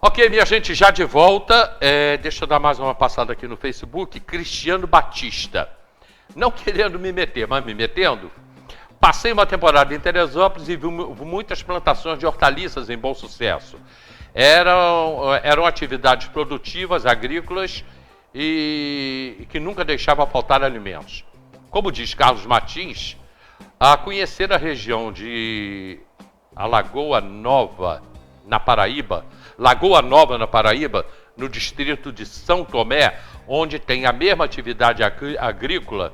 Ok, minha gente, já de volta. Deixa eu dar mais uma passada aqui no Facebook. Cristiano Batista. Não querendo me meter, mas me metendo. Passei uma temporada em Teresópolis e vi muitas plantações de hortaliças em Bom Sucesso. Eram atividades produtivas, agrícolas e que nunca deixavam faltar alimentos. Como diz Carlos Martins, a conhecer a região de Lagoa Nova, na Paraíba, no distrito de São Tomé, onde tem a mesma atividade agrícola,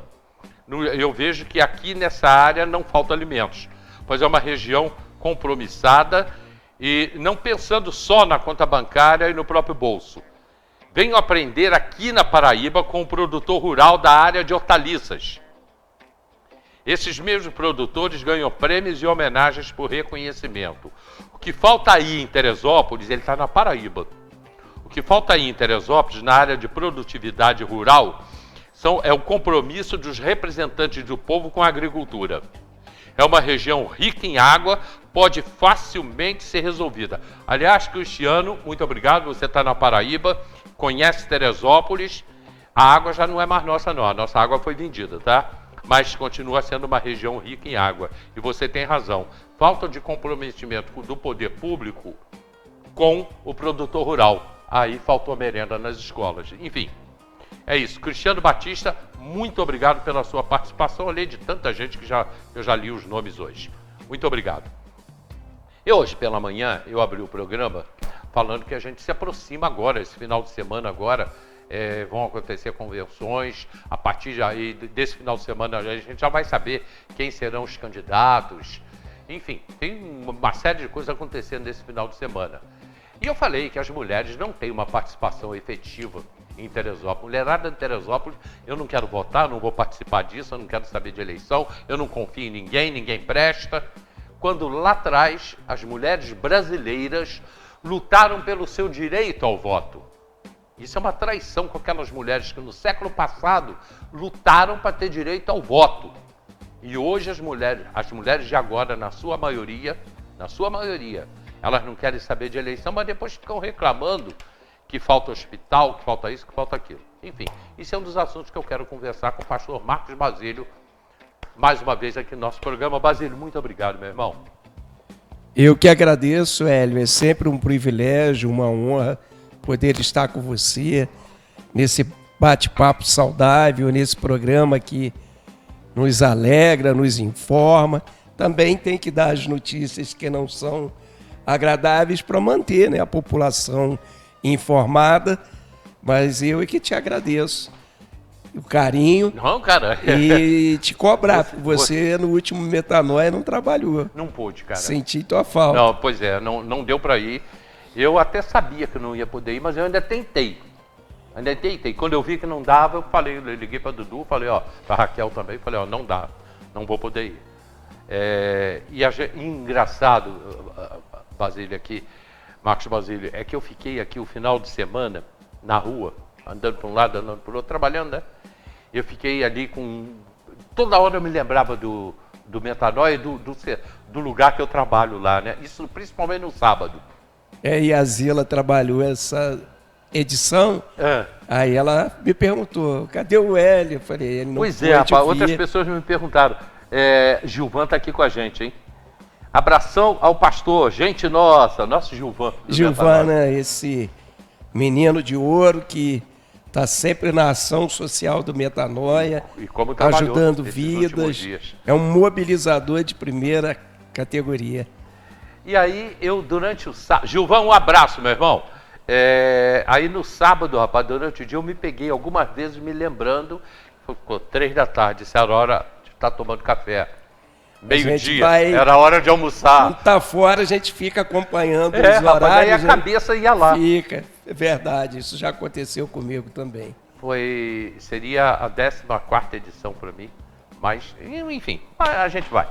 eu vejo que aqui nessa área não falta alimentos, pois é uma região compromissada e não pensando só na conta bancária e no próprio bolso. Venho aprender aqui na Paraíba com o produtor rural da área de hortaliças. Esses mesmos produtores ganham prêmios e homenagens por reconhecimento. O que falta aí em Teresópolis, ele está na Paraíba. O que falta aí em Teresópolis, na área de produtividade rural, é o compromisso dos representantes do povo com a agricultura. É uma região rica em água, pode facilmente ser resolvida. Aliás, Cristiano, muito obrigado, você está na Paraíba, conhece Teresópolis, a água já não é mais nossa não, a nossa água foi vendida, tá? Mas continua sendo uma região rica em água. E você tem razão. Falta de comprometimento do poder público com o produtor rural. Aí faltou merenda nas escolas. Enfim, é isso. Cristiano Batista, muito obrigado pela sua participação, além de tanta gente que eu já li os nomes hoje. Muito obrigado. E hoje, pela manhã, eu abri o programa falando que a gente se aproxima agora, esse final de semana agora, vão acontecer convenções. A partir desse final de semana a gente já vai saber quem serão os candidatos. Enfim, tem uma série de coisas acontecendo nesse final de semana. E eu falei que as mulheres não têm uma participação efetiva em Teresópolis. Mulherada de Teresópolis, eu não quero votar, não vou participar disso, eu não quero saber de eleição, eu não confio em ninguém, ninguém presta. Quando lá atrás as mulheres brasileiras lutaram pelo seu direito ao voto. Isso é uma traição com aquelas mulheres que no século passado lutaram para ter direito ao voto. E hoje as mulheres de agora, na sua maioria, elas não querem saber de eleição, mas depois ficam reclamando que falta hospital, que falta isso, que falta aquilo. Enfim, isso é um dos assuntos que eu quero conversar com o pastor Marcos Basílio, mais uma vez aqui no nosso programa. Basílio, muito obrigado, meu irmão. Eu que agradeço, Hélio. É sempre um privilégio, uma honra poder estar com você nesse bate-papo saudável, nesse programa que nos alegra, nos informa. Também tem que dar as notícias que não são agradáveis para manter, né, a população informada. Mas eu é que te agradeço o carinho. Não, cara. E te cobrar, porque você no último Metanoia não trabalhou. Não pôde, cara. Senti tua falta. Não, pois é, não deu para ir. Eu até sabia que não ia poder ir, mas eu ainda tentei. Quando eu vi que não dava, eu liguei para Dudu, falei, para Raquel também, falei, não dá, não vou poder ir. Engraçado, Basílio aqui, Marcos Basílio, é que eu fiquei aqui o final de semana na rua, andando para um lado, andando para o outro, trabalhando, né? Eu fiquei ali toda hora eu me lembrava do Metanoia, do lugar que eu trabalho lá, né? Isso principalmente no sábado. E a Zila trabalhou essa edição, aí ela me perguntou, cadê o Hélio? Eu falei, ele não Pois é, rapaz, outras pessoas me perguntaram. Gilvan está aqui com a gente, hein? Abração ao pastor, gente nossa, nosso Gilvan. Gilvan, né, esse menino de ouro que está sempre na ação social do Metanoia, e como ajudando vidas, é um mobilizador de primeira categoria. E aí, durante o sábado... Gilvan, um abraço, meu irmão. Aí no sábado, rapaz, durante o dia, eu me peguei algumas vezes me lembrando, ficou 3 da tarde, isso era hora de estar tomando café. Meio-dia, era hora de almoçar. Quando tá fora, a gente fica acompanhando os horários. Rapaz, aí a cabeça ia lá. Fica, é verdade, isso já aconteceu comigo também. Seria a 14ª edição para mim, mas, enfim, a gente vai.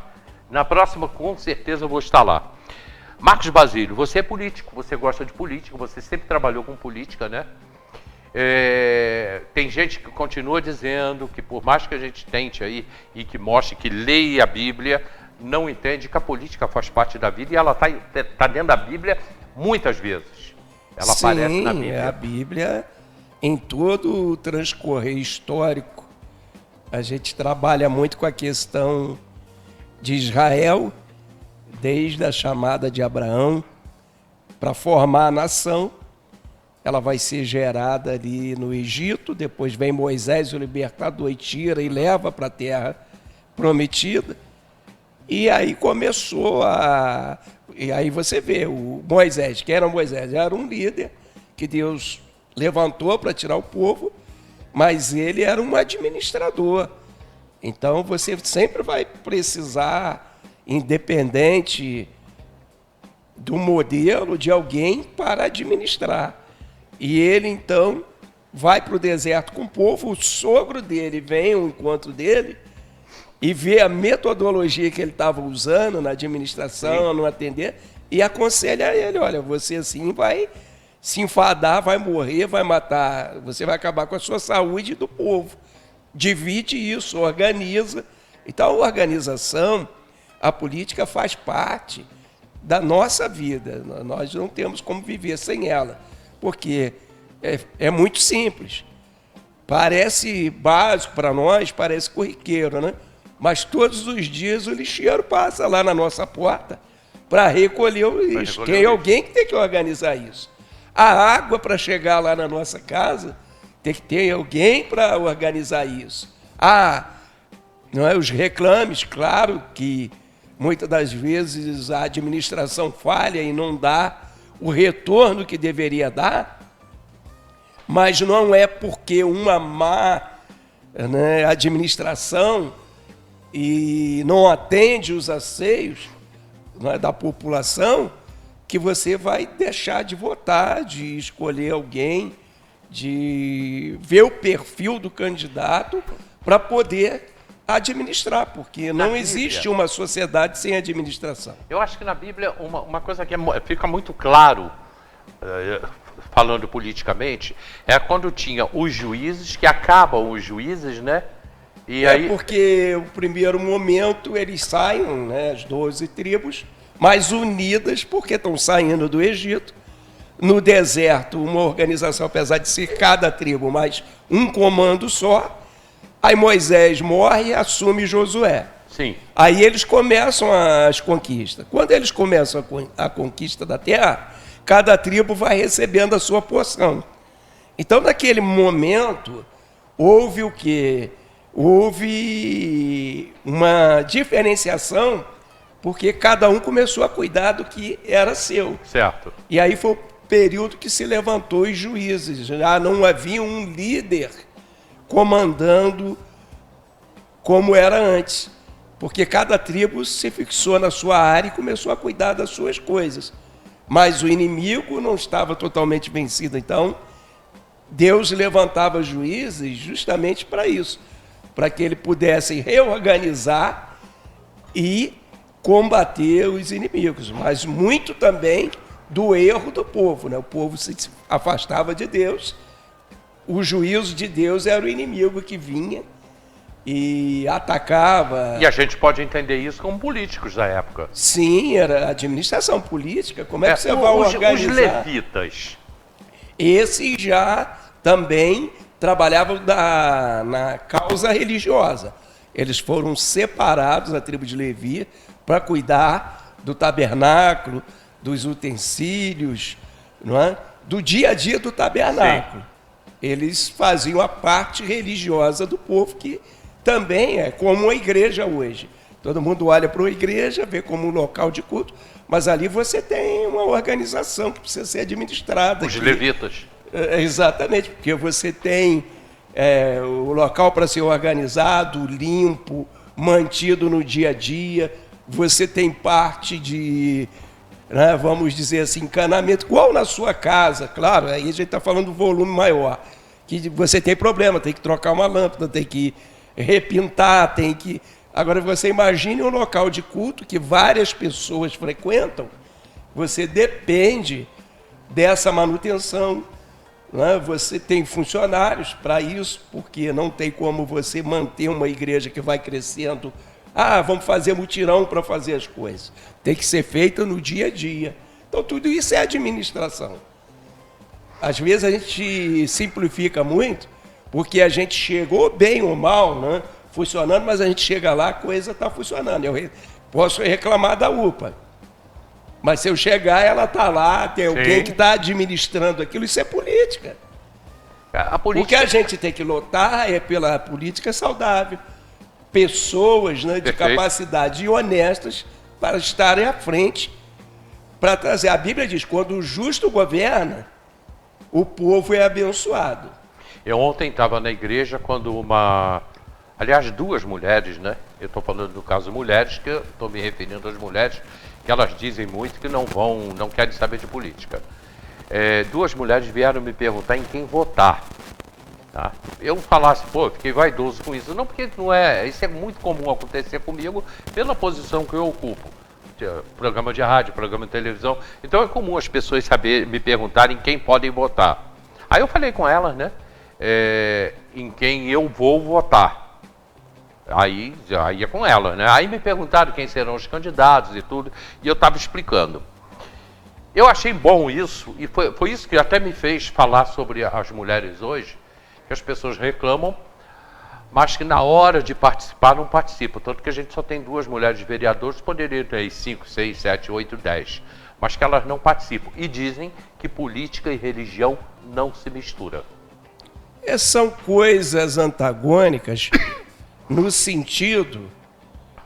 Na próxima, com certeza, eu vou estar lá. Marcos Basílio, você é político, você gosta de política, você sempre trabalhou com política, né? Tem gente que continua dizendo que por mais que a gente tente aí e que mostre que leia a Bíblia, não entende que a política faz parte da vida e ela tá dentro da Bíblia muitas vezes. Ela aparece na Bíblia. A Bíblia, em todo o transcorrer histórico, a gente trabalha muito com a questão de Israel, desde a chamada de Abraão, para formar a nação. Ela vai ser gerada ali no Egito, depois vem Moisés, o libertador, e tira e leva para a terra prometida. E aí começou a... E aí você vê, o Moisés, que era Moisés, era um líder que Deus levantou para tirar o povo, mas ele era um administrador. Então você sempre vai precisar, independente do modelo, de alguém para administrar. E ele, então, vai para o deserto com o povo, o sogro dele vem ao encontro dele e vê a metodologia que ele estava usando na administração, no atender, e aconselha ele, olha, você assim vai se enfadar, vai morrer, vai matar, você vai acabar com a sua saúde e do povo. Divide isso, organiza. Então, a organização, a política faz parte da nossa vida. Nós não temos como viver sem ela. Porque é muito simples. Parece básico para nós, parece corriqueiro, né? Mas todos os dias o lixeiro passa lá na nossa porta para recolher o lixo. Tem alguém que tem que organizar isso. A água para chegar lá na nossa casa, tem que ter alguém para organizar isso. Não é, os reclames, claro que muitas das vezes a administração falha e não dá o retorno que deveria dar, mas não é porque uma má, né, administração e não atende os anseios, né, da população, que você vai deixar de votar, de escolher alguém, de ver o perfil do candidato para poder administrar, porque não existe uma sociedade sem administração. Eu acho que na Bíblia uma coisa que fica muito claro, falando politicamente, é quando tinha os juízes, que acabam os juízes, né? E aí... porque o primeiro momento eles saem, né, as 12 tribos, mas unidas porque estão saindo do Egito. No deserto, uma organização, apesar de ser cada tribo, mas um comando só. Aí Moisés morre e assume Josué. Sim. Aí eles começam as conquistas. Quando eles começam a conquista da terra, cada tribo vai recebendo a sua porção. Então, naquele momento, houve o quê? Houve uma diferenciação, porque cada um começou a cuidar do que era seu. Certo. E aí foi o período que se levantou os juízes. Já não havia um líder comandando como era antes, porque cada tribo se fixou na sua área e começou a cuidar das suas coisas. Mas o inimigo não estava totalmente vencido. Então, Deus levantava juízes justamente para isso, para que ele pudesse reorganizar e combater os inimigos, mas muito também do erro do povo, né? O povo se afastava de Deus, o juízo de Deus era o inimigo que vinha e atacava. E a gente pode entender isso como políticos da época. Sim, era administração política. Como é que você vai organizar? Os levitas. Esses já também trabalhavam na causa religiosa. Eles foram separados, a tribo de Levi, para cuidar do tabernáculo, dos utensílios, não é? Do dia a dia do tabernáculo. Sim. Eles faziam a parte religiosa do povo, que também é como a igreja hoje. Todo mundo olha para uma igreja, vê como um local de culto, mas ali você tem uma organização que precisa ser administrada. Os levitas. Exatamente, porque você tem o local para ser organizado, limpo, mantido no dia a dia. Você tem parte de, né, vamos dizer assim, encanamento, igual na sua casa, claro, aí a gente está falando do volume maior, que você tem problema, tem que trocar uma lâmpada, tem que repintar, tem que... Agora você imagine um local de culto que várias pessoas frequentam, você depende dessa manutenção. né? Você tem funcionários para isso, porque não tem como você manter uma igreja que vai crescendo. Ah, vamos fazer mutirão para fazer as coisas. Tem que ser feito no dia a dia. Então, tudo isso é administração. Às vezes a gente simplifica muito, porque a gente chegou bem ou mal, né, funcionando, mas a gente chega lá, a coisa está funcionando. Eu posso reclamar da UPA. Mas se eu chegar, ela está lá, tem alguém que está administrando aquilo, isso é política. O que a gente tem que lutar é pela política saudável. Pessoas, né, de capacidade honestas para estarem à frente, para trazer. A Bíblia diz, quando o justo governa, o povo é abençoado. Eu ontem estava na igreja quando aliás, duas mulheres, né? Eu estou falando do caso mulheres, que eu estou me referindo às mulheres, que elas dizem muito que não querem saber de política. Duas mulheres vieram me perguntar em quem votar. Tá? Eu falasse, fiquei vaidoso com isso. Não, porque não é. Isso é muito comum acontecer comigo pela posição que eu ocupo. Programa de rádio, programa de televisão. Então é comum as pessoas me perguntarem em quem podem votar. Aí eu falei com elas, né? Em quem eu vou votar. Aí é com ela, né? Aí me perguntaram quem serão os candidatos e tudo, e eu estava explicando. Eu achei bom isso, e foi isso que até me fez falar sobre as mulheres hoje, que as pessoas reclamam, mas que na hora de participar não participam. Tanto que a gente só tem duas mulheres vereadores, poderia ter 5, 6, 7, 8, 10, mas que elas não participam. E dizem que política e religião não se misturam. São coisas antagônicas no sentido,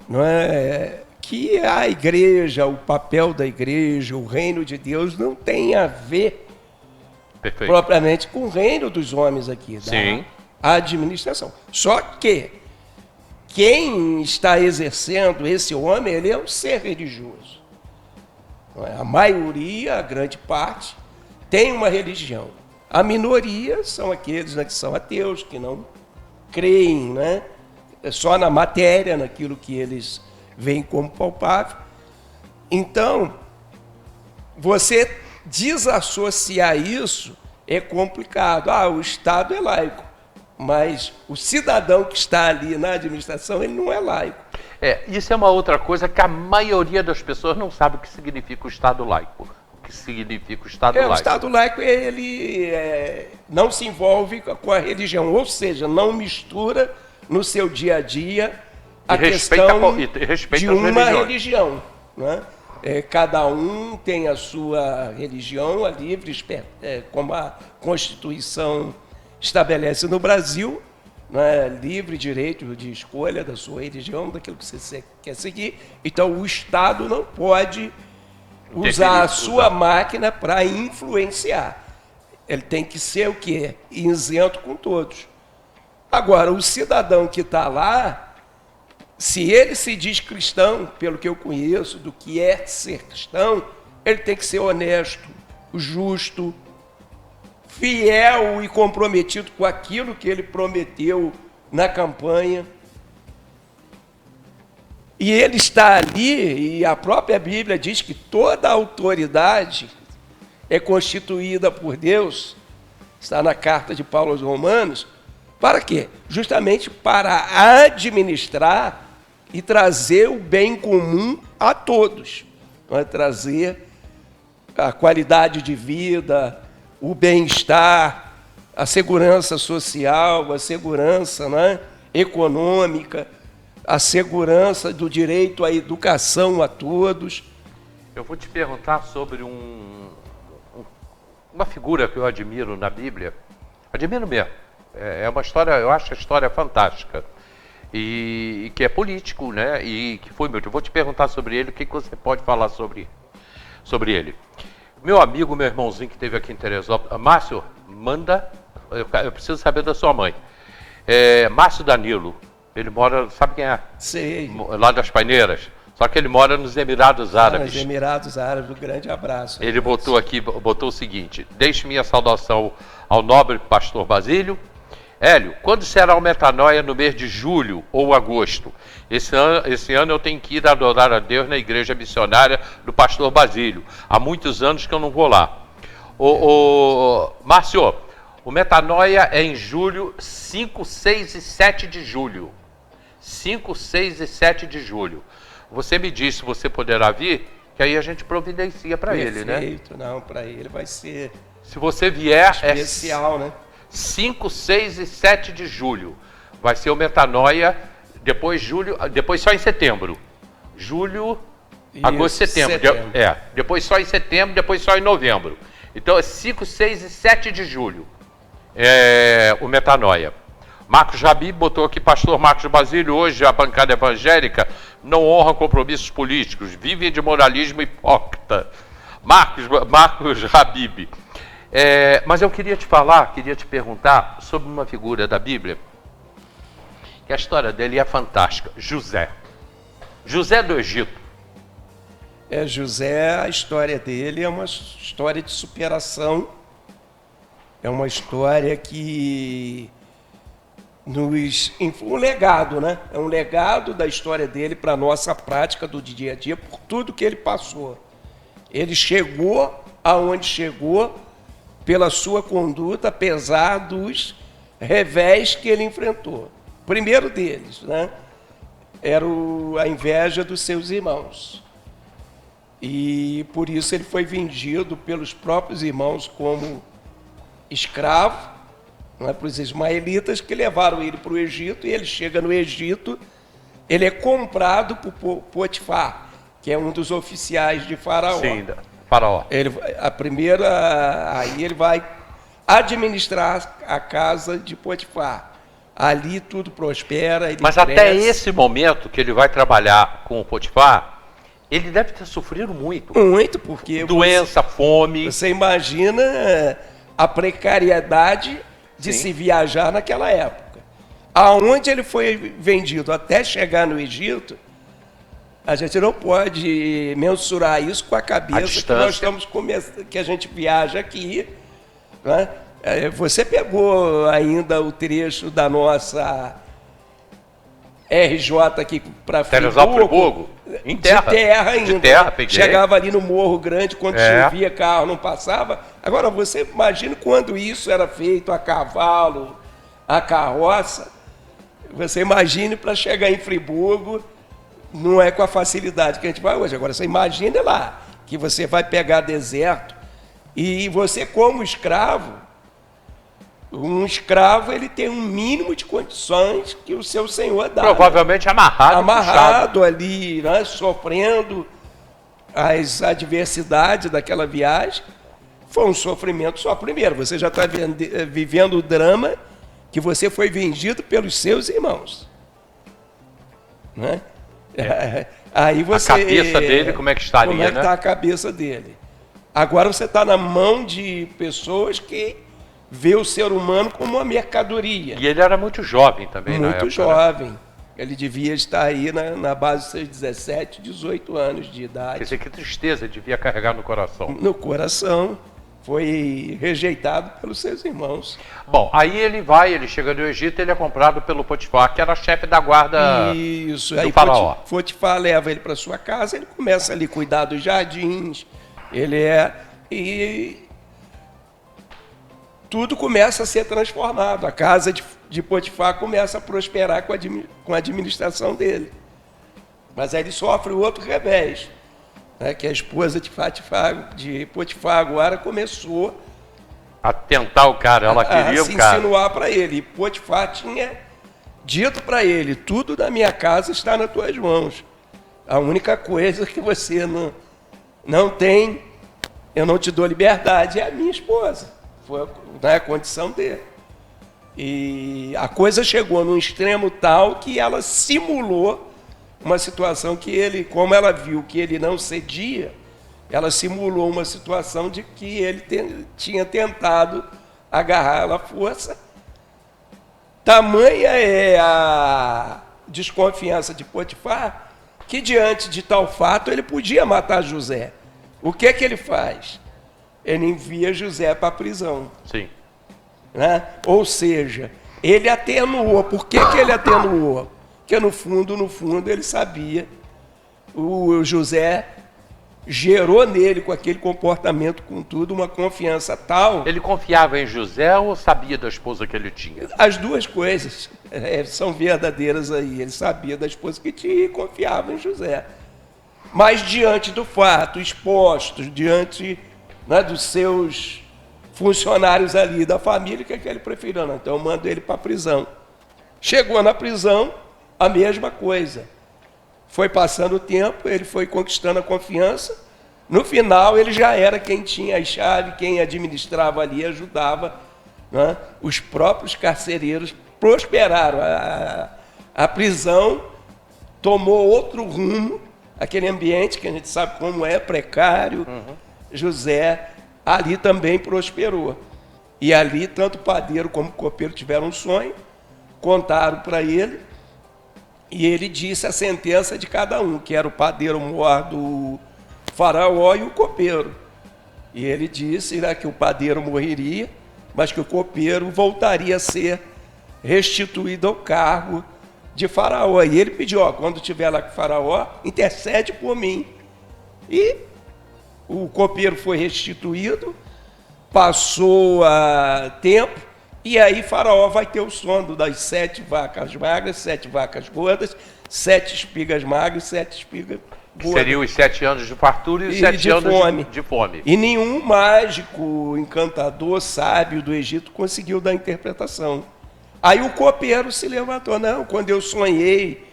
não é, que a igreja, o papel da igreja, o reino de Deus não tem a ver propriamente com o reino dos homens aqui, Sim. Da administração. Só que quem está exercendo esse homem, ele é um ser religioso. Não é? A maioria, a grande parte, tem uma religião. A minoria são aqueles, né, que são ateus, que não creem, né, só na matéria, naquilo que eles veem como palpável. Então, você desassociar isso é complicado. O Estado é laico, mas o cidadão que está ali na administração, ele não é laico. Isso é uma outra coisa que a maioria das pessoas não sabe o que significa o Estado laico. O que significa o Estado laico? O Estado laico, ele não se envolve com a religião, ou seja, não mistura no seu dia a dia a questão de uma religião. Né? Cada um tem a sua religião, a livre, como a Constituição estabelece no Brasil, né? Livre direito de escolha da sua religião, daquilo que você quer seguir. Então, o Estado não pode usar a sua máquina para influenciar. Ele tem que ser o quê? Isento com todos. Agora, o cidadão que está lá, se ele se diz cristão, pelo que eu conheço, do que é ser cristão, ele tem que ser honesto, justo, fiel e comprometido com aquilo que ele prometeu na campanha. E ele está ali, e a própria Bíblia diz que toda a autoridade é constituída por Deus, está na carta de Paulo aos Romanos. Para quê? Justamente para administrar e trazer o bem comum a todos. Trazer a qualidade de vida, o bem-estar, a segurança social, a segurança, né, econômica, a segurança do direito à educação a todos. Eu vou te perguntar sobre uma figura que eu admiro na Bíblia. Admiro mesmo. É uma história, eu acho a história fantástica. E que é político, né? E que foi meu. Eu vou te perguntar sobre ele, o que você pode falar sobre ele. Meu amigo, meu irmãozinho que esteve aqui em Teresópolis, Márcio, manda, eu preciso saber da sua mãe. Márcio Danilo, ele mora, sabe quem é? Sei. Lá das Paineiras. Só que ele mora nos Emirados Árabes. Nos Emirados Árabes, um grande abraço. Ele botou o seguinte: deixe minha saudação ao nobre pastor Basílio. Hélio, quando será o Metanoia no mês de julho ou agosto? Esse ano eu tenho que ir adorar a Deus na igreja missionária do pastor Basílio. Há muitos anos que eu não vou lá. Márcio, O Metanoia é em julho, 5, 6 e 7 de julho. 5, 6 e 7 de julho. Você me disse se você poderá vir, que aí a gente providencia para ele, né? Perfeito, não, para ele vai ser Se você vier, especial, né? 5, 6 e 7 de julho. Vai ser o Metanoia, depois só em setembro. Julho, agosto, setembro. Depois só em setembro, depois só em novembro. Então é 5, 6 e 7 de julho. O Metanoia. Marcos Rabi botou aqui, pastor Marcos Basílio, hoje a bancada evangélica não honra compromissos políticos, vivem de moralismo hipócrita. Marcos Habib. Mas eu queria te perguntar sobre uma figura da Bíblia, que a história dele é fantástica. José do Egito. José, a história dele é uma história de superação, é uma história que um legado, né? É um legado da história dele para a nossa prática do dia a dia, por tudo que ele passou. Ele chegou aonde chegou pela sua conduta, apesar dos revés que ele enfrentou. O primeiro deles, né? Era a inveja dos seus irmãos. E por isso ele foi vendido pelos próprios irmãos como escravo, né, para os ismaelitas, que levaram ele para o Egito, e ele chega no Egito, ele é comprado por Potifar, que é um dos oficiais de Faraó. Sim, Faraó. Aí ele vai administrar a casa de Potifar. Ali tudo prospera. Mas cresce. Até esse momento que ele vai trabalhar com o Potifar, ele deve ter sofrido muito. Muito, porque... Doença, fome. Você imagina a precariedade de se viajar naquela época. Aonde ele foi vendido até chegar no Egito, a gente não pode mensurar isso com a cabeça que nós estamos que a gente viaja aqui, né? Você pegou ainda o trecho da nossa RJ aqui para Friburgo? Em terra. De terra ainda. De terra, peguei. Chegava ali no Morro Grande, quando chovia, carro não passava. Agora, você imagina quando isso era feito a cavalo, a carroça. Você imagine para chegar em Friburgo, não é com a facilidade que a gente vai hoje. Agora, você imagina lá, que você vai pegar deserto, e você, como escravo, um escravo, ele tem um mínimo de condições que o seu senhor dá. Provavelmente amarrado ali, né, sofrendo as adversidades daquela viagem. Foi um sofrimento só. Primeiro, você já está vivendo o drama que você foi vendido pelos seus irmãos. Né? Aí você, a cabeça dele, como é que estaria? Como é que está a cabeça dele? Agora você está na mão de pessoas que vê o ser humano como uma mercadoria. E ele era muito jovem também, na época. Muito jovem. Né? Ele devia estar aí na base dos seus 17, 18 anos de idade. Quer dizer, que tristeza devia carregar no coração. No coração. Foi rejeitado pelos seus irmãos. Bom, aí ele chega no Egito, ele é comprado pelo Potifar, que era chefe da guarda do aí Faraó. Potifar leva ele para sua casa, ele começa ali a cuidar dos jardins, e tudo começa a ser transformado. A casa de Potifar começa a prosperar com a administração dele. Mas aí ele sofre outro revés, né, que a esposa de Potifar agora começou a tentar o cara, ela queria o cara. Se insinuar para ele. E Potifar tinha dito para ele: tudo da minha casa está nas tuas mãos. A única coisa que você não tem, eu não te dou liberdade, é a minha esposa. Foi a condição dele. E a coisa chegou num extremo tal que ela simulou uma situação que ele, como ela viu que ele não cedia, ela simulou uma situação de que ele tinha tentado agarrá-la à força. Tamanha é a desconfiança de Potifar que, diante de tal fato, ele podia matar José. O que é que ele faz? Ele envia José para a prisão. Sim. Né? Ou seja, ele atenuou. Por que ele atenuou? Porque no fundo, ele sabia, o José gerou nele, com aquele comportamento, com tudo, uma confiança tal. Ele confiava em José ou sabia da esposa que ele tinha? As duas coisas são verdadeiras aí. Ele sabia da esposa que tinha e confiava em José. Mas diante do fato, expostos, diante, né, dos seus funcionários ali da família, o que é que ele preferiu? Não, então eu mando ele para a prisão. Chegou na prisão, a mesma coisa. Foi passando o tempo, ele foi conquistando a confiança. No final, ele já era quem tinha a chave, quem administrava ali, ajudava, né? Os próprios carcereiros prosperaram. A prisão tomou outro rumo, aquele ambiente que a gente sabe como é, precário. José ali também prosperou. E ali, tanto o padeiro como o copeiro tiveram um sonho, contaram para ele, e ele disse a sentença de cada um, que era o padeiro mor do faraó e o copeiro. E ele disse, né, que o padeiro morreria, mas que o copeiro voltaria a ser restituído ao cargo de faraó. E ele pediu, ó, quando estiver lá com o faraó, intercede por mim. E o copeiro foi restituído, passou tempo, e aí Faraó vai ter o sono das 7 vacas magras, 7 vacas gordas, 7 espigas magras, 7 espigas gordas. Seriam os 7 anos de fartura e os 7 anos de fome. E nenhum mágico, encantador, sábio do Egito conseguiu dar interpretação. Aí o copeiro se levantou, não, quando eu sonhei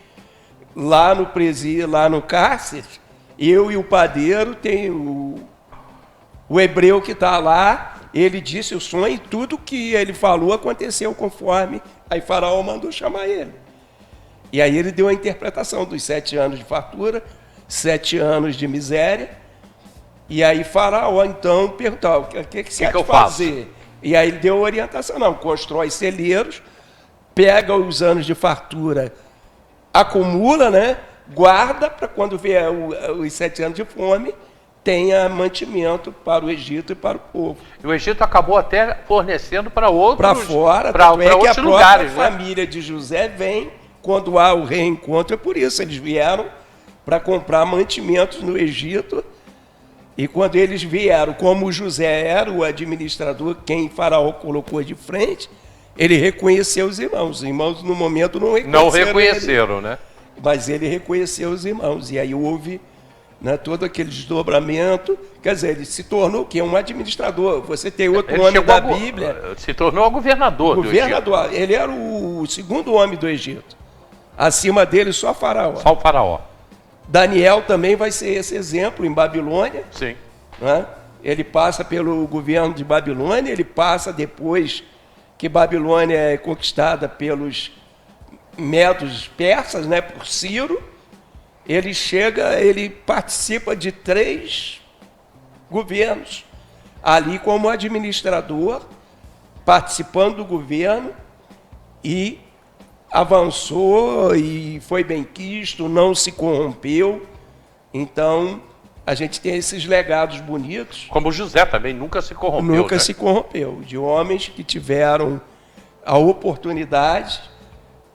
lá no presídio, lá no cárcere, eu e o padeiro, tem o hebreu que está lá, ele disse o sonho e tudo que ele falou aconteceu conforme. Aí Faraó mandou chamar ele. E aí ele deu a interpretação dos 7 anos de fartura, 7 anos de miséria. E aí Faraó então perguntou, o que você quer fazer? E aí ele deu a orientação, não, constrói celeiros, pega os anos de fartura, acumula, né? Guarda para quando vier os 7 anos de fome, tenha mantimento para o Egito e para o povo. E o Egito acabou até fornecendo para outros, para fora, para outros lugares. A família de José vem quando há o reencontro, é por isso eles vieram para comprar mantimentos no Egito. E quando eles vieram, como José era o administrador, quem Faraó colocou de frente, ele reconheceu os irmãos. Os irmãos no momento não reconheceram ele, né? Mas ele reconheceu os irmãos. E aí houve, né, todo aquele desdobramento. Quer dizer, ele se tornou o quê? Um administrador. Você tem outro nome da Bíblia. Se tornou governador do Egito. Ele era o segundo homem do Egito. Acima dele, só Faraó. Só o Faraó. Daniel também vai ser esse exemplo em Babilônia. Sim. Né? Ele passa pelo governo de Babilônia, ele passa depois que Babilônia é conquistada pelos medos persas, né, por Ciro. Ele chega, ele participa de 3 governos, ali como administrador, participando do governo, e avançou e foi benquisto, não se corrompeu. Então, a gente tem esses legados bonitos. Como José também nunca se corrompeu. Nunca, né, se corrompeu, de homens que tiveram a oportunidade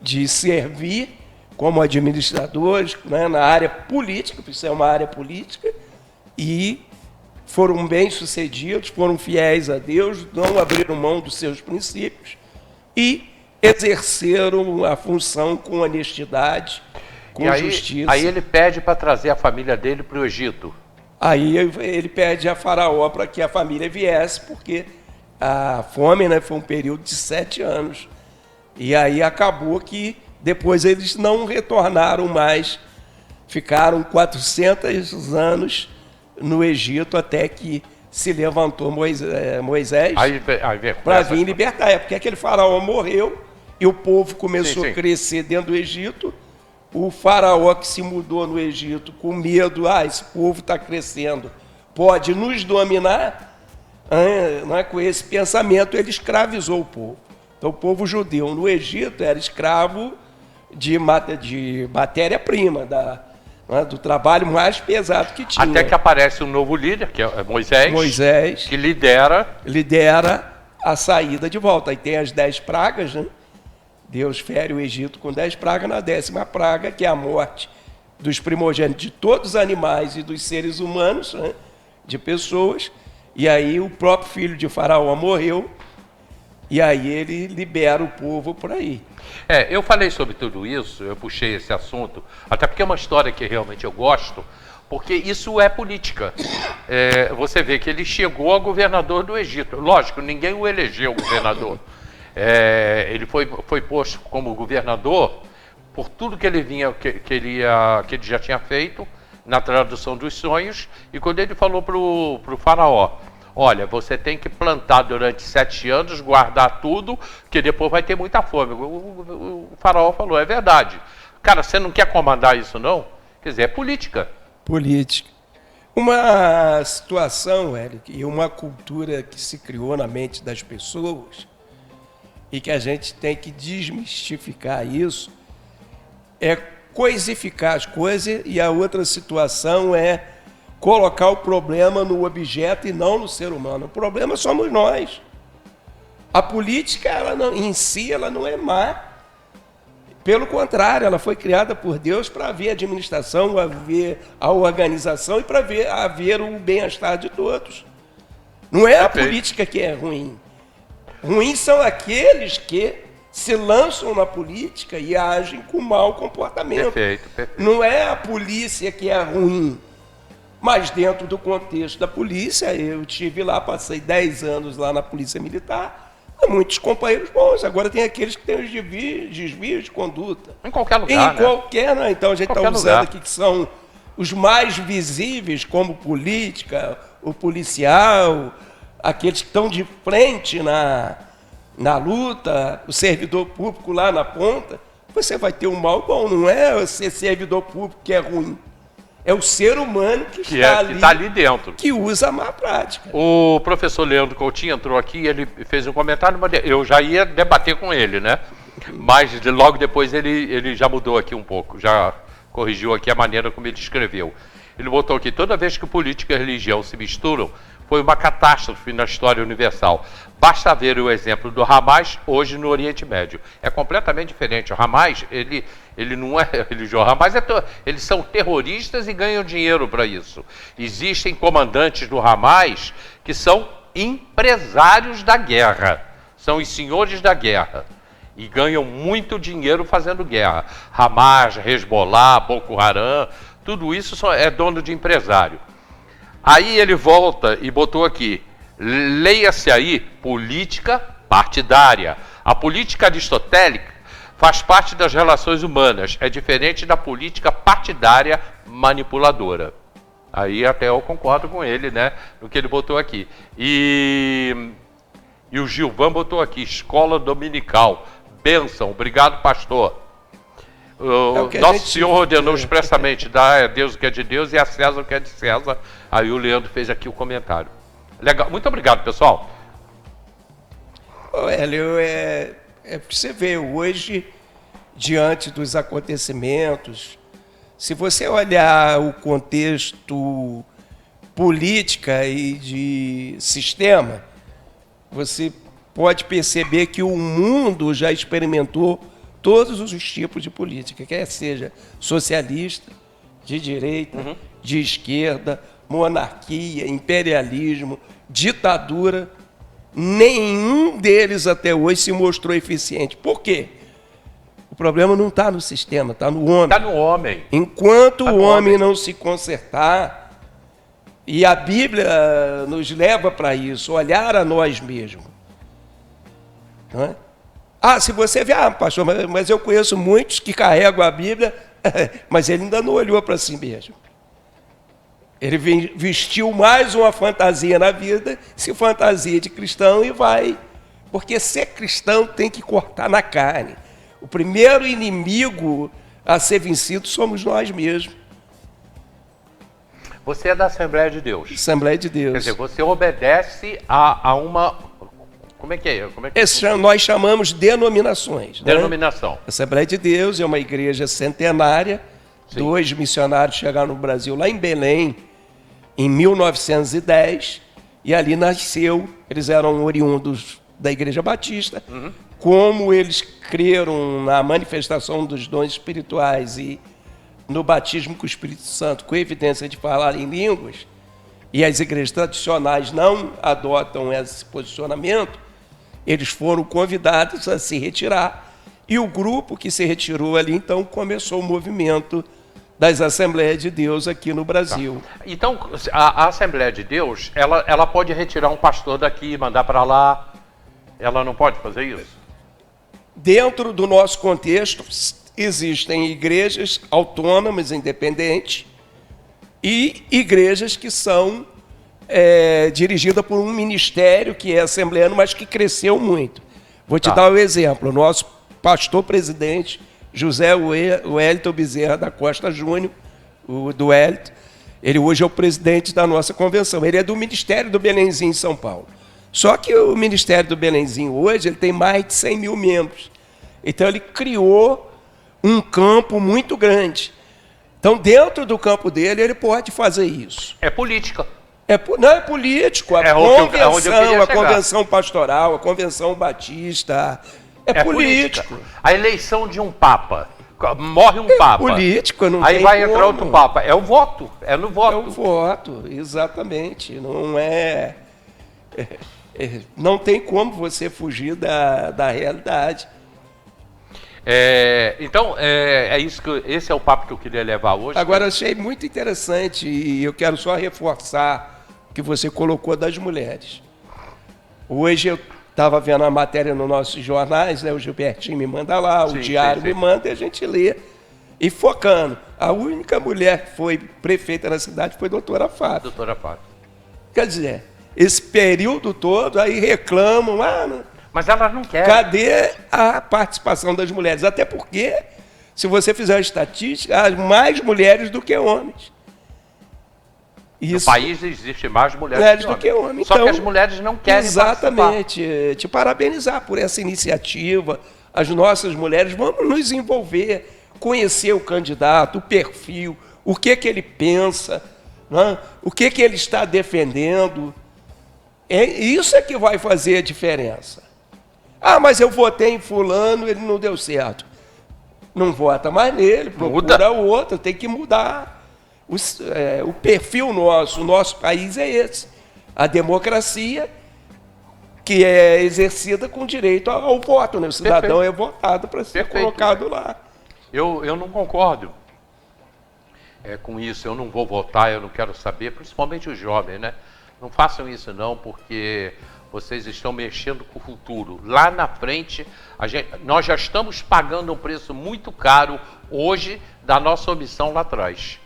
de servir como administradores, né, na área política, porque isso é uma área política, e foram bem-sucedidos, foram fiéis a Deus, não abriram mão dos seus princípios e exerceram a função com honestidade, com justiça. Aí ele pede para trazer a família dele para o Egito. Aí ele pede a Faraó para que a família viesse, porque a fome, né, foi um período de 7 anos. E aí acabou que depois eles não retornaram mais, ficaram 400 anos no Egito até que se levantou Moisés para vir libertar. É porque aquele faraó morreu e o povo começou a crescer dentro do Egito. O faraó que se mudou no Egito com medo, esse povo está crescendo, pode nos dominar, não é? Com esse pensamento ele escravizou o povo. Então o povo judeu no Egito era escravo de matéria-prima, do trabalho mais pesado que tinha. Até que aparece um novo líder, que é Moisés, que lidera a saída de volta. Aí tem as 10 pragas, né? Deus fere o Egito com 10 pragas, na 10ª praga, que é a morte dos primogênitos de todos os animais e dos seres humanos, né, de pessoas, e aí o próprio filho de Faraó morreu, e aí ele libera o povo por aí. Eu falei sobre tudo isso, eu puxei esse assunto, até porque é uma história que realmente eu gosto, porque isso é política. Você vê que ele chegou a governador do Egito. Lógico, ninguém o elegeu governador. Ele foi posto como governador por tudo que ele que ele já tinha feito na tradução dos sonhos, e quando ele falou para o faraó: olha, você tem que plantar durante 7 anos, guardar tudo, que depois vai ter muita fome. O faraó falou: é verdade. Cara, você não quer comandar isso, não? Quer dizer, é política. Política. Uma situação, Eric, e uma cultura que se criou na mente das pessoas, e que a gente tem que desmistificar isso, é coisificar as coisas, e a outra situação é colocar o problema no objeto e não no ser humano. O problema somos nós. A política, em si, ela não é má. Pelo contrário, ela foi criada por Deus para haver administração, haver a organização e para haver o bem-estar de todos. Não é a política que é ruim. Ruins são aqueles que se lançam na política e agem com mau comportamento. Perfeito. Não é a polícia que é ruim. Mas dentro do contexto da polícia, eu estive lá, passei 10 anos lá na Polícia Militar, muitos companheiros bons. Agora tem aqueles que têm os desvios de conduta. Em qualquer lugar, Em qualquer, né? Então a gente está usando lugar aqui que são os mais visíveis, como política, o policial, aqueles que estão de frente na luta, o servidor público lá na ponta. Você vai ter um mal bom, não é ser servidor público que é ruim. É o ser humano que está ali dentro, que usa a má prática. O professor Leandro Coutinho entrou aqui, ele fez um comentário, eu já ia debater com ele, né? Mas logo depois ele já mudou aqui um pouco, já corrigiu aqui a maneira como ele escreveu. Ele botou aqui: toda vez que política e religião se misturam, foi uma catástrofe na história universal. Basta ver o exemplo do Hamas hoje no Oriente Médio. É completamente diferente. O Hamas, ele não é religioso. Hamas eles são terroristas e ganham dinheiro para isso. Existem comandantes do Hamas que são empresários da guerra. São os senhores da guerra. E ganham muito dinheiro fazendo guerra. Hamas, Hezbollah, Boko Haram, tudo isso é dono de empresário. Aí ele volta e botou aqui: leia-se aí política partidária. A política aristotélica faz parte das relações humanas, é diferente da política partidária manipuladora. Aí até eu concordo com ele, né, no que ele botou aqui. E o Gilvan botou aqui: escola dominical, bênção, obrigado, pastor. Nosso Senhor ordenou expressamente: dá a Deus o que é de Deus e a César o que é de César. Aí o Leandro fez aqui o comentário. Legal, muito obrigado, pessoal. Hélio, porque você vê hoje, diante dos acontecimentos, se você olhar o contexto política e de sistema, você pode perceber que o mundo já experimentou todos os tipos de política, quer seja socialista, de direita, de esquerda, monarquia, imperialismo, ditadura. Nenhum deles até hoje se mostrou eficiente. Por quê? O problema não está no sistema, está no homem. Está no homem. Enquanto o homem não se consertar, e a Bíblia nos leva para isso, olhar a nós mesmos. Não é? Se você vê, pastor, mas eu conheço muitos que carregam a Bíblia, mas ele ainda não olhou para si mesmo. Ele vestiu mais uma fantasia na vida, se fantasia de cristão e vai. Porque ser cristão tem que cortar na carne. O primeiro inimigo a ser vencido somos nós mesmos. Você é da Assembleia de Deus. Assembleia de Deus. Quer dizer, você obedece a uma... Como é que é? Nós chamamos denominações. Denominação. Né? Assembleia de Deus é uma igreja centenária. Sim. 2 missionários chegaram no Brasil, lá em Belém, em 1910, e ali nasceu. Eles eram oriundos da Igreja Batista. Como eles creram na manifestação dos dons espirituais e no batismo com o Espírito Santo, com evidência de falar em línguas, e as igrejas tradicionais não adotam esse posicionamento, eles foram convidados a se retirar. E o grupo que se retirou ali, então, começou o movimento das Assembleias de Deus aqui no Brasil. Tá. Então, a Assembleia de Deus, ela pode retirar um pastor daqui e mandar para lá? Ela não pode fazer isso? Dentro do nosso contexto, existem igrejas autônomas, independentes, e igrejas que são dirigidas por um ministério que é assembleano, mas que cresceu muito. Vou te dar um exemplo. O nosso pastor-presidente, José Wellington Bezerra da Costa Júnior, do Wellington, ele hoje é o presidente da nossa convenção. Ele é do Ministério do Belenzinho, em São Paulo. Só que o Ministério do Belenzinho hoje ele tem mais de 100 mil membros. Então ele criou um campo muito grande. Então, dentro do campo dele, ele pode fazer isso. É política. Não é político. A convenção pastoral, a convenção batista, é político. Política. A eleição de um papa. Morre um papa. Político, não Aí tem vai como. entrar outro papa. É o voto. É no voto. É o voto, exatamente. Não é... Não tem como você fugir da realidade. Então, esse é o papo que eu queria levar hoje. Agora, eu achei muito interessante e eu quero só reforçar o que você colocou das mulheres. Hoje eu estava vendo a matéria nos nossos jornais, né? O Gilbertinho me manda lá, o Diário me manda e a gente lê. E focando, a única mulher que foi prefeita na cidade foi a doutora Fábio. Doutora Fábio. Quer dizer, esse período todo, aí reclamam, mas elas não querem. Cadê a participação das mulheres? Até porque, se você fizer a estatística, há mais mulheres do que homens. No país existe mais mulheres do que homens. Só então, que as mulheres não querem exatamente. Te parabenizar por essa iniciativa. As nossas mulheres, vamos nos envolver, conhecer o candidato, o perfil, o que ele pensa, né? O que ele está defendendo. Isso é que vai fazer a diferença. Mas eu votei em fulano, ele não deu certo. Não vota mais nele, procura o outro, tem que mudar. O perfil nosso, o nosso país é esse. A democracia que é exercida com direito ao voto, né? O cidadão é votado para ser colocado lá. Eu não concordo com isso, eu não vou votar, eu não quero saber, principalmente os jovens, né? Não façam isso não, porque vocês estão mexendo com o futuro. Lá na frente, nós já estamos pagando um preço muito caro hoje da nossa omissão lá atrás.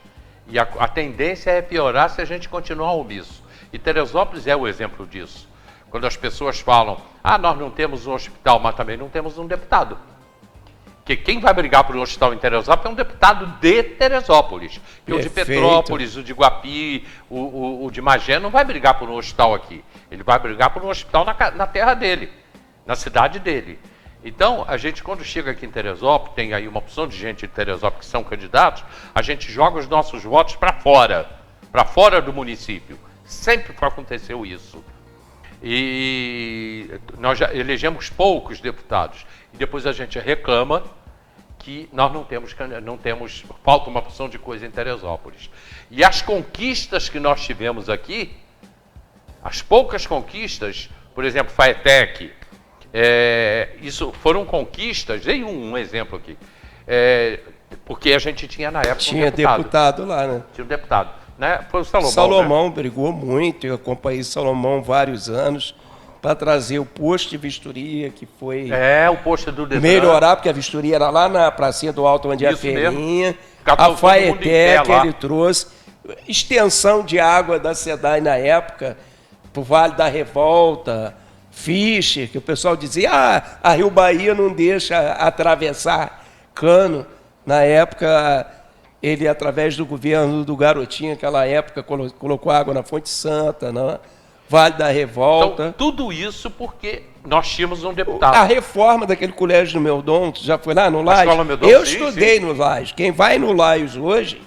E a tendência é piorar se a gente continuar omisso. E Teresópolis é o exemplo disso. Quando as pessoas falam, nós não temos um hospital, mas também não temos um deputado. Porque quem vai brigar por um hospital em Teresópolis é um deputado de Teresópolis. E o de Petrópolis, o de Guapi, o de Magé não vai brigar por um hospital aqui. Ele vai brigar por um hospital na terra dele, na cidade dele. Então, a gente quando chega aqui em Teresópolis, tem aí uma opção de gente de Teresópolis que são candidatos, a gente joga os nossos votos para fora do município. Sempre aconteceu isso. E nós já elegemos poucos deputados. E depois a gente reclama que nós não temos, falta uma porção de coisa em Teresópolis. E as conquistas que nós tivemos aqui, as poucas conquistas, por exemplo, Faetec, isso foram conquistas, dei um exemplo aqui, porque a gente tinha na época um deputado lá, né? Tinha um deputado, né? Foi o Salomão. Salomão, né? Brigou muito, eu acompanhei Salomão vários anos para trazer o posto de vistoria, que foi o posto do Detran. Melhorar, porque a vistoria era lá na pracinha do Alto, onde é a feirinha. A Faetec ele trouxe extensão de água da SEDAI na época, para o Vale da Revolta, Fischer, que o pessoal dizia, a Rio Bahia não deixa atravessar cano. Na época, ele, através do governo do Garotinho, naquela época, colocou água na Fonte Santa, né? Vale da Revolta. Então, tudo isso porque nós tínhamos um deputado. A reforma daquele colégio do Meudon, já foi lá no Lages? Eu estudei no Lages. Quem vai no Lages hoje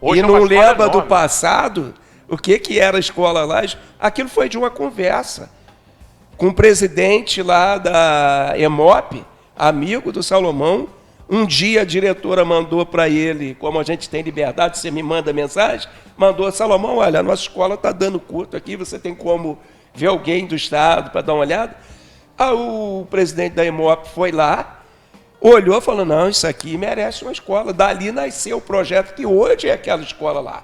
e não lembra do passado, o que era a escola Lages, aquilo foi de uma conversa com o presidente lá da EMOP, amigo do Salomão, Um dia a diretora mandou para ele, como a gente tem liberdade, você me manda mensagem, mandou: Salomão, olha, a nossa escola está dando curto aqui, você tem como ver alguém do Estado para dar uma olhada? Aí o presidente da Imop foi lá, olhou e falou: não, isso aqui merece uma escola. Dali nasceu o projeto que hoje é aquela escola lá.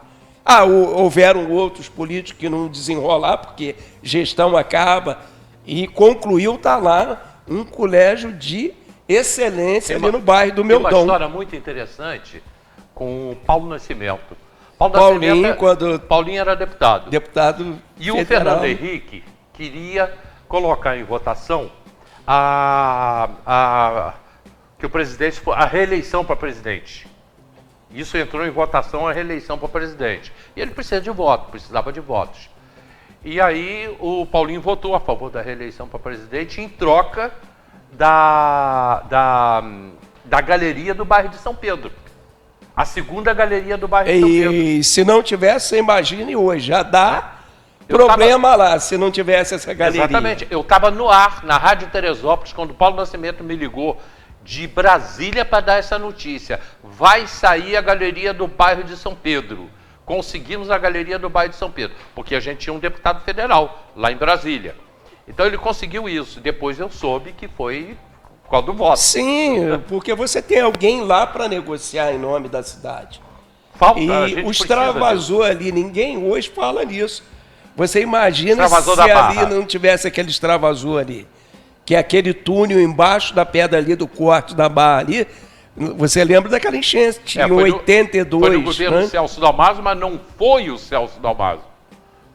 Houveram outros políticos que não desenrolaram, porque gestão acaba, e concluiu, está lá, um colégio de excelência ali no bairro do Meudon. Tem uma história muito interessante com o Paulo Nascimento. Paulinho, quando Paulinho era deputado. E federal. O Fernando Henrique queria colocar em votação que o presidente, a reeleição para presidente. Isso entrou em votação, a reeleição para presidente. E ele precisava de votos. E aí o Paulinho votou a favor da reeleição para presidente em troca da galeria do bairro de São Pedro. A segunda galeria do bairro de São Pedro. E se não tivesse, você imagine hoje, já dá problema lá, se não tivesse essa galeria. Exatamente. Eu estava no ar, na Rádio Teresópolis, quando o Paulo Nascimento me ligou de Brasília para dar essa notícia. Vai sair a galeria do bairro de São Pedro. Conseguimos a galeria do bairro de São Pedro, porque a gente tinha um deputado federal lá em Brasília. Então ele conseguiu isso. Depois eu soube que foi por causa do voto. Sim, porque você tem alguém lá para negociar em nome da cidade. E o extravasou ali, ninguém hoje fala nisso. Você imagina se ali não tivesse aquele extravasou ali, que é aquele túnel embaixo da pedra ali do corte da barra ali. Você lembra daquela enchente em 82? Foi no governo do Celso Dalmaso, mas não foi o Celso Dalmaso.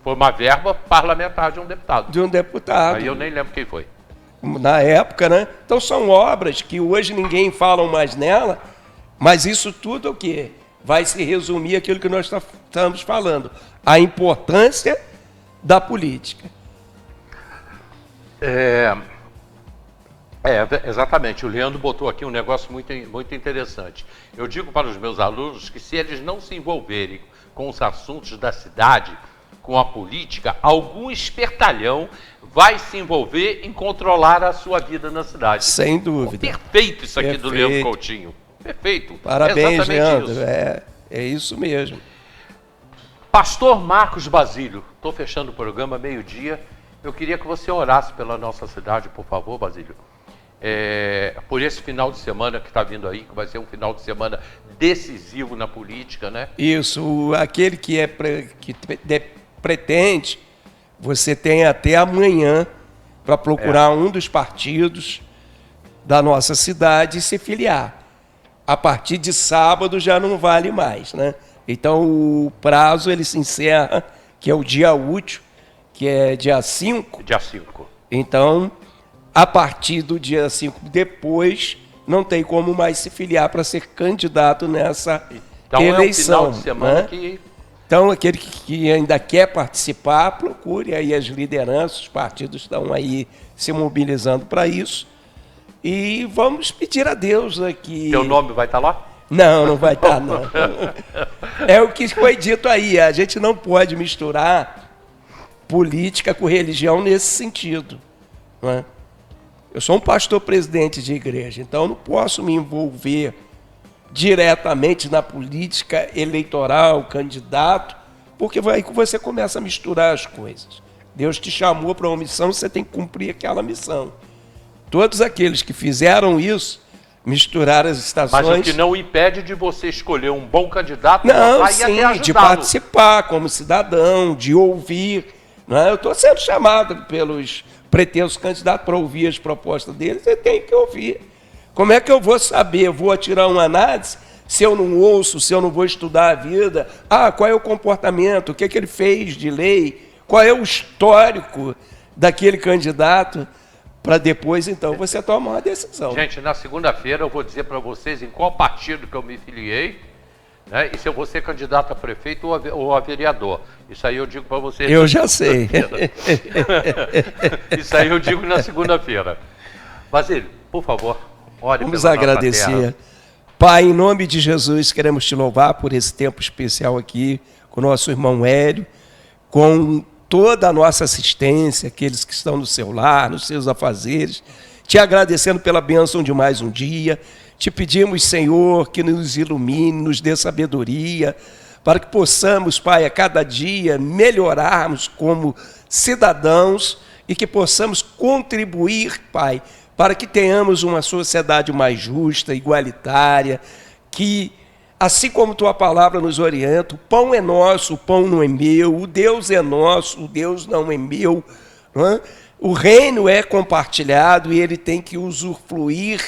Foi uma verba parlamentar de um deputado. De um deputado. Aí eu nem lembro quem foi. Na época, né? Então são obras que hoje ninguém fala mais nela, mas isso tudo é o quê? Vai se resumir aquilo que nós estamos falando. A importância da política. Exatamente. O Leandro botou aqui um negócio muito, muito interessante. Eu digo para os meus alunos que se eles não se envolverem com os assuntos da cidade, com a política, algum espertalhão vai se envolver em controlar a sua vida na cidade. Sem dúvida. Perfeito isso aqui do Leandro Coutinho. Perfeito. Parabéns, Leandro. É isso mesmo. Pastor Marcos Basílio, estou fechando o programa meio-dia. Eu queria que você orasse pela nossa cidade, por favor, Basílio. Por esse final de semana que está vindo aí, que vai ser um final de semana decisivo na política, né? Isso, aquele que pretende, você tem até amanhã para procurar um dos partidos da nossa cidade e se filiar. A partir de sábado já não vale mais, né? Então o prazo ele se encerra, que é o dia útil, que é dia 5. Dia 5. Então, a partir do dia 5 depois, não tem como mais se filiar para ser candidato nessa eleição. É um final de semana, né? Então, aquele que ainda quer participar, procure aí as lideranças, os partidos estão aí se mobilizando para isso. E vamos pedir a Deus aqui. Teu nome vai estar lá? Não, não vai estar, não. É o que foi dito aí, a gente não pode misturar política com religião nesse sentido, não é? Eu sou um pastor presidente de igreja, então eu não posso me envolver diretamente na política eleitoral, candidato, porque vai que você começa a misturar as coisas. Deus te chamou para uma missão, você tem que cumprir aquela missão. Todos aqueles que fizeram isso, misturar as estações... Mas o que não impede de você escolher um bom candidato... Não, sim, de participar como cidadão, de ouvir. Não é? Eu estou sendo chamado pelos pretensos candidatos para ouvir as propostas deles, você tem que ouvir. Como é que eu vou saber? Eu vou tirar uma análise se eu não ouço, se eu não vou estudar a vida? Qual é o comportamento? O que ele fez de lei? Qual é o histórico daquele candidato? Para depois, então, você tomar uma decisão. Gente, na segunda-feira eu vou dizer para vocês em qual partido que eu me filiei, né, e se eu vou ser candidato a prefeito ou a vereador. Isso aí eu digo para vocês. Eu já sei. Isso aí eu digo na segunda-feira. Basílio, por favor, ore Vamos agradecer. Pai, em nome de Jesus, queremos te louvar por esse tempo especial aqui com o nosso irmão Hélio, com toda a nossa assistência, aqueles que estão no seu lar, nos seus afazeres, te agradecendo pela bênção de mais um dia, Te pedimos, Senhor, que nos ilumine, nos dê sabedoria, para que possamos, Pai, a cada dia melhorarmos como cidadãos e que possamos contribuir, Pai, para que tenhamos uma sociedade mais justa, igualitária, que, assim como Tua palavra nos orienta, o pão é nosso, o pão não é meu, o Deus é nosso, o Deus não é meu, não é? O reino é compartilhado e ele tem que usufruir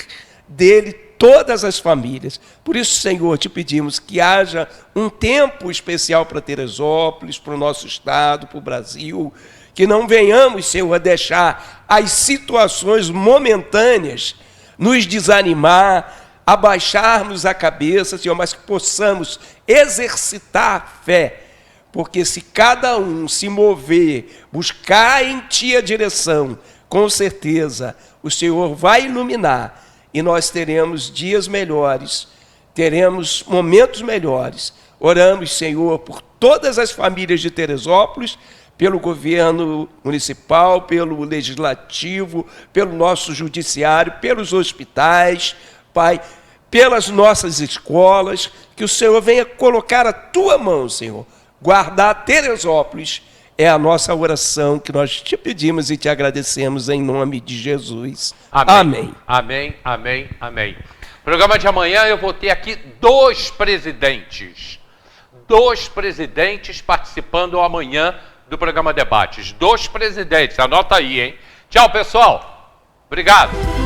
dele todas as famílias. Por isso, Senhor, te pedimos que haja um tempo especial para Teresópolis, para o nosso estado, para o Brasil, que não venhamos, Senhor, a deixar as situações momentâneas nos desanimar, abaixarmos a cabeça, Senhor, mas que possamos exercitar a fé, porque se cada um se mover, buscar em Ti a direção, com certeza o Senhor vai iluminar e nós teremos dias melhores, teremos momentos melhores. Oramos, Senhor, por todas as famílias de Teresópolis, pelo governo municipal, pelo legislativo, pelo nosso judiciário, pelos hospitais, Pai, pelas nossas escolas, que o Senhor venha colocar a Tua mão, Senhor, guardar Teresópolis. É a nossa oração que nós te pedimos e te agradecemos em nome de Jesus. Amém. Amém, amém, amém. Programa de amanhã eu vou ter aqui dois presidentes participando amanhã do programa Debates. Dois presidentes, anota aí, hein? Tchau, pessoal. Obrigado.